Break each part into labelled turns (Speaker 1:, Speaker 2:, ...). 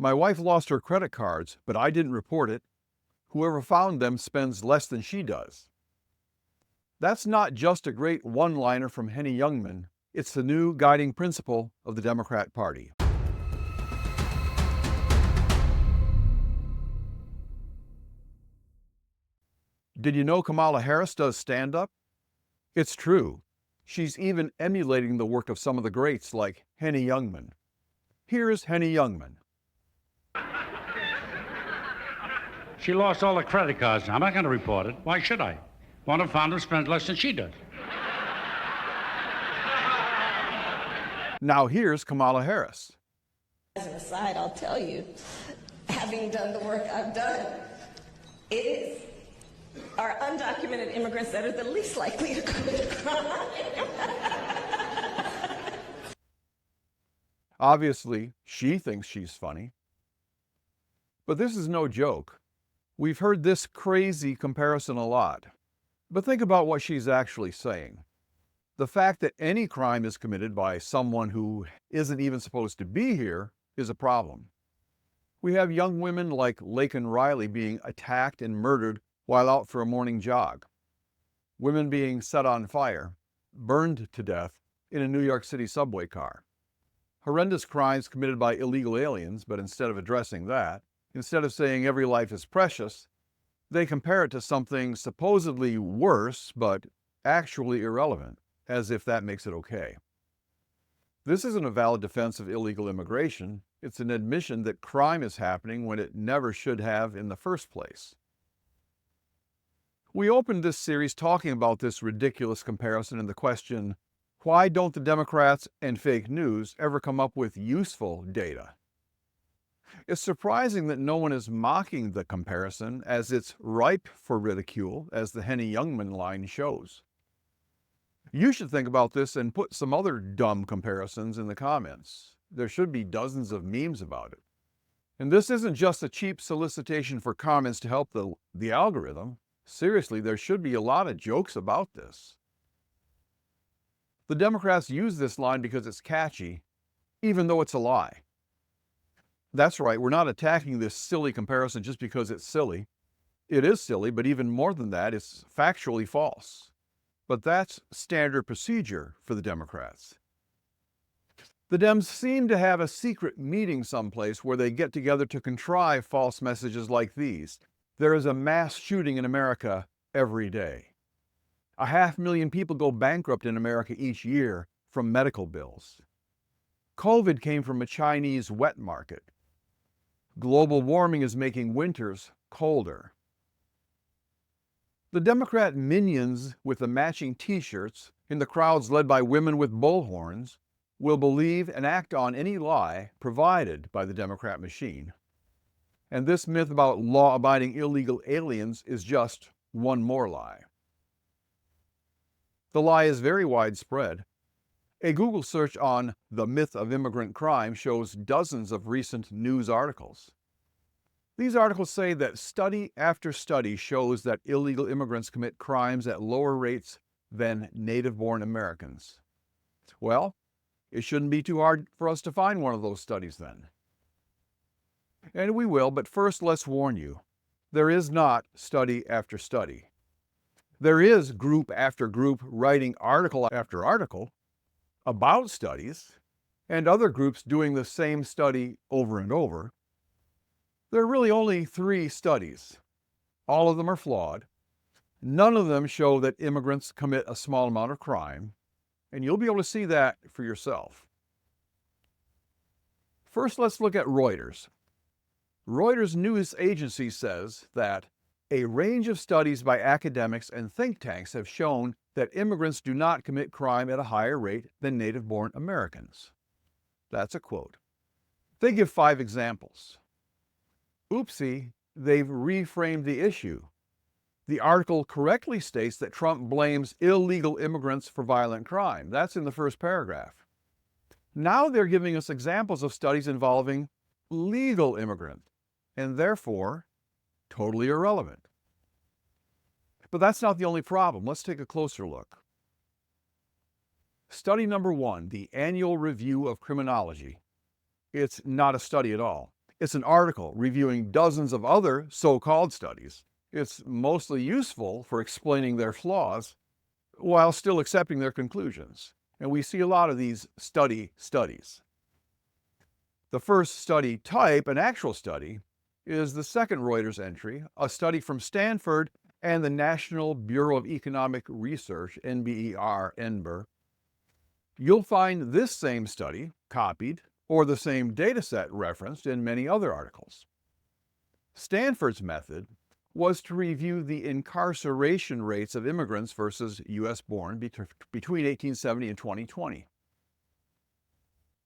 Speaker 1: My wife lost her credit cards, but I didn't report it. Whoever found them spends less than she does. That's not just a great one-liner from Henny Youngman. It's the new guiding principle of the Democrat Party. Did you know Kamala Harris does stand-up? It's true. She's even emulating the work of some of the greats like Henny Youngman. Here's Henny Youngman.
Speaker 2: She lost all her credit cards. I'm not going to report it. Why should I? One who found them spends less than she does.
Speaker 1: Now here's Kamala Harris.
Speaker 3: As an aside, I'll tell you, having done the work I've done, it is our undocumented immigrants that are the least likely to commit a crime.
Speaker 1: Obviously, she thinks she's funny. But this is no joke. We've heard this crazy comparison a lot. But think about what she's actually saying. The fact that any crime is committed by someone who isn't even supposed to be here is a problem. We have young women like Laken Riley being attacked and murdered while out for a morning jog. Women being set on fire, burned to death in a New York City subway car. Horrendous crimes committed by illegal aliens, but instead of addressing that, instead of saying every life is precious, they compare it to something supposedly worse, but actually irrelevant, as if that makes it okay. This isn't a valid defense of illegal immigration. It's an admission that crime is happening when it never should have in the first place. We opened this series talking about this ridiculous comparison and the question, why don't the Democrats and fake news ever come up with useful data? It's surprising that no one is mocking the comparison, as it's ripe for ridicule, as the Henny Youngman line shows. You should think about this and put some other dumb comparisons in the comments. There should be dozens of memes about it. And this isn't just a cheap solicitation for comments to help the algorithm. Seriously, there should be a lot of jokes about this. The Democrats use this line because it's catchy, even though it's a lie. That's right, we're not attacking this silly comparison just because it's silly. It is silly, but even more than that, it's factually false. But that's standard procedure for the Democrats. The Dems seem to have a secret meeting someplace where they get together to contrive false messages like these. There is a mass shooting in America every day. 500,000 people go bankrupt in America each year from medical bills. COVID came from a Chinese wet market. Global warming is making winters colder. The Democrat minions with the matching t-shirts in the crowds led by women with bullhorns will believe and act on any lie provided by the Democrat machine. And this myth about law-abiding illegal aliens is just one more lie. The lie is very widespread. A Google search on the myth of immigrant crime shows dozens of recent news articles. These articles say that study after study shows that illegal immigrants commit crimes at lower rates than native-born Americans. Well, it shouldn't be too hard for us to find one of those studies then. And we will, but first let's warn you, there is not study after study. There is group after group writing article after article about studies, and other groups doing the same study over and over. There are really only 3 studies. All of them are flawed. None of them show that immigrants commit a small amount of crime, and you'll be able to see that for yourself. First, let's look at Reuters. Reuters news agency says that a range of studies by academics and think tanks have shown that immigrants do not commit crime at a higher rate than native-born Americans. That's a quote. They give 5 examples. Oopsie, they've reframed the issue. The article correctly states that Trump blames illegal immigrants for violent crime. That's in the first paragraph. Now they're giving us examples of studies involving legal immigrants, and therefore totally irrelevant. But that's not the only problem. Let's take a closer look. Study number 1, the Annual Review of Criminology. It's not a study at all. It's an article reviewing dozens of other so-called studies. It's mostly useful for explaining their flaws while still accepting their conclusions. And we see a lot of these studies. The first study type, an actual study, is the second Reuters entry, a study from Stanford and the National Bureau of Economic Research, NBER. You'll find this same study copied or the same data set referenced in many other articles. Stanford's method was to review the incarceration rates of immigrants versus U.S.-born between 1870 and 2020.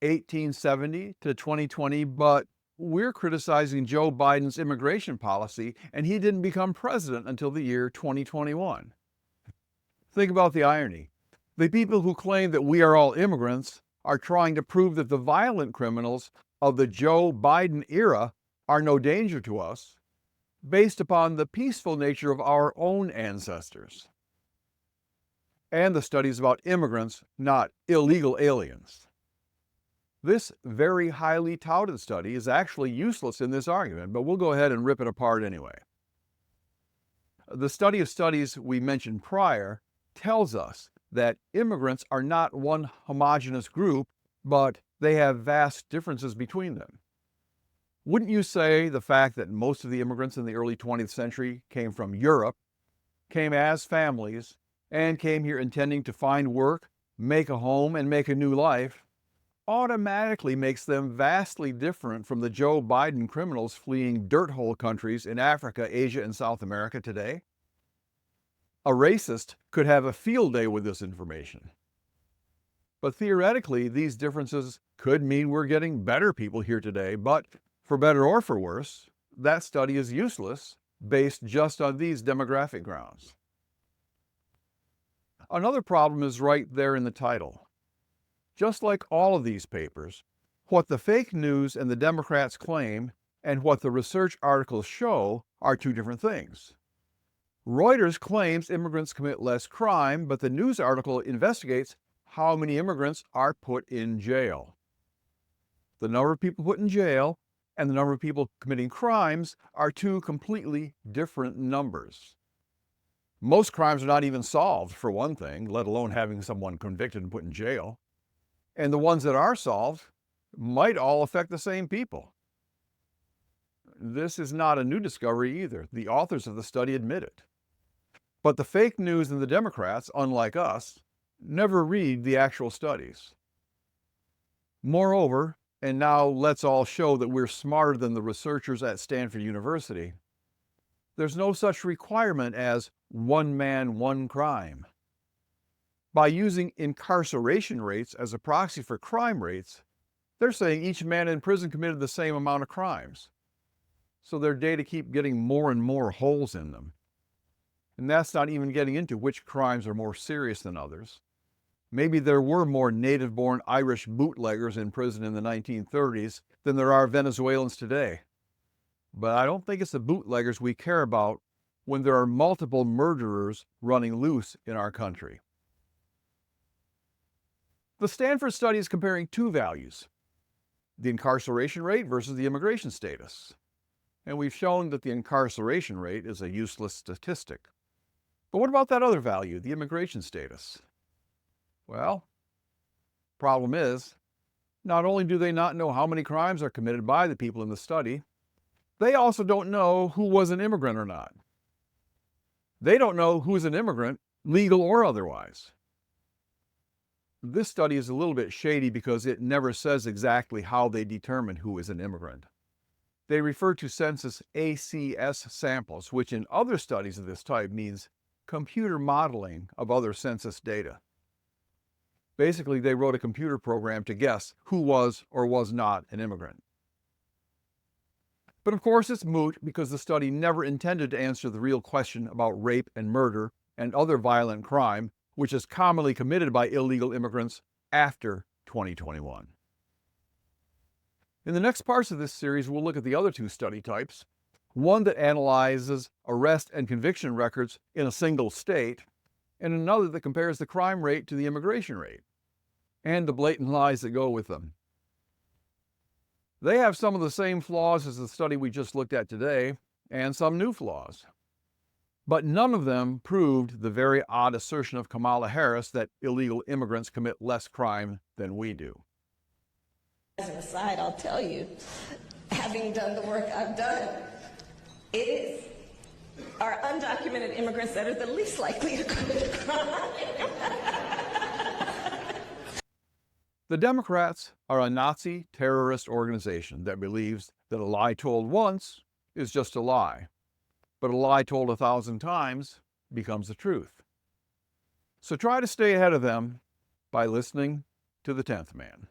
Speaker 1: 1870 to 2020, but we're criticizing Joe Biden's immigration policy, and he didn't become president until the year 2021. Think about the irony. The people who claim that we are all immigrants are trying to prove that the violent criminals of the Joe Biden era are no danger to us, based upon the peaceful nature of our own ancestors. And the studies about immigrants, not illegal aliens. This very highly touted study is actually useless in this argument, but we'll go ahead and rip it apart anyway. The study of studies we mentioned prior tells us that immigrants are not one homogeneous group, but they have vast differences between them. Wouldn't you say the fact that most of the immigrants in the early 20th century came from Europe, came as families, and came here intending to find work, make a home, and make a new life, automatically makes them vastly different from the Joe Biden criminals fleeing dirt hole countries in Africa, Asia, and South America today? A racist could have a field day with this information. But theoretically, these differences could mean we're getting better people here today, but for better or for worse, that study is useless based just on these demographic grounds. Another problem is right there in the title. Just like all of these papers, what the fake news and the Democrats claim and what the research articles show are two different things. Reuters claims immigrants commit less crime, but the news article investigates how many immigrants are put in jail. The number of people put in jail and the number of people committing crimes are two completely different numbers. Most crimes are not even solved, for one thing, let alone having someone convicted and put in jail. And the ones that are solved might all affect the same people. This is not a new discovery either. The authors of the study admit it. But the fake news and the Democrats, unlike us, never read the actual studies. Moreover, and now let's all show that we're smarter than the researchers at Stanford University, there's no such requirement as one man, one crime. By using incarceration rates as a proxy for crime rates, they're saying each man in prison committed the same amount of crimes. So their data keep getting more and more holes in them. And that's not even getting into which crimes are more serious than others. Maybe there were more native-born Irish bootleggers in prison in the 1930s than there are Venezuelans today. But I don't think it's the bootleggers we care about when there are multiple murderers running loose in our country. The Stanford study is comparing two values, the incarceration rate versus the immigration status. And we've shown that the incarceration rate is a useless statistic. But what about that other value, the immigration status? Well, problem is, not only do they not know how many crimes are committed by the people in the study, they also don't know who was an immigrant or not. They don't know who's an immigrant, legal or otherwise. This study is a little bit shady because it never says exactly how they determine who is an immigrant. They refer to census ACS samples, which in other studies of this type means computer modeling of other census data. Basically, they wrote a computer program to guess who was or was not an immigrant. But of course it's moot because the study never intended to answer the real question about rape and murder and other violent crime, which is commonly committed by illegal immigrants after 2021. In the next parts of this series, we'll look at the other two study types, one that analyzes arrest and conviction records in a single state, and another that compares the crime rate to the immigration rate, and the blatant lies that go with them. They have some of the same flaws as the study we just looked at today, and some new flaws. But none of them proved the very odd assertion of Kamala Harris that illegal immigrants commit less crime than we do.
Speaker 3: As an aside, I'll tell you, having done the work I've done, it is our undocumented immigrants that are the least likely to commit a crime.
Speaker 1: The Democrats are a Nazi terrorist organization that believes that a lie told once is just a lie, but a lie told 1,000 times becomes the truth. So try to stay ahead of them by listening to the 10th Man.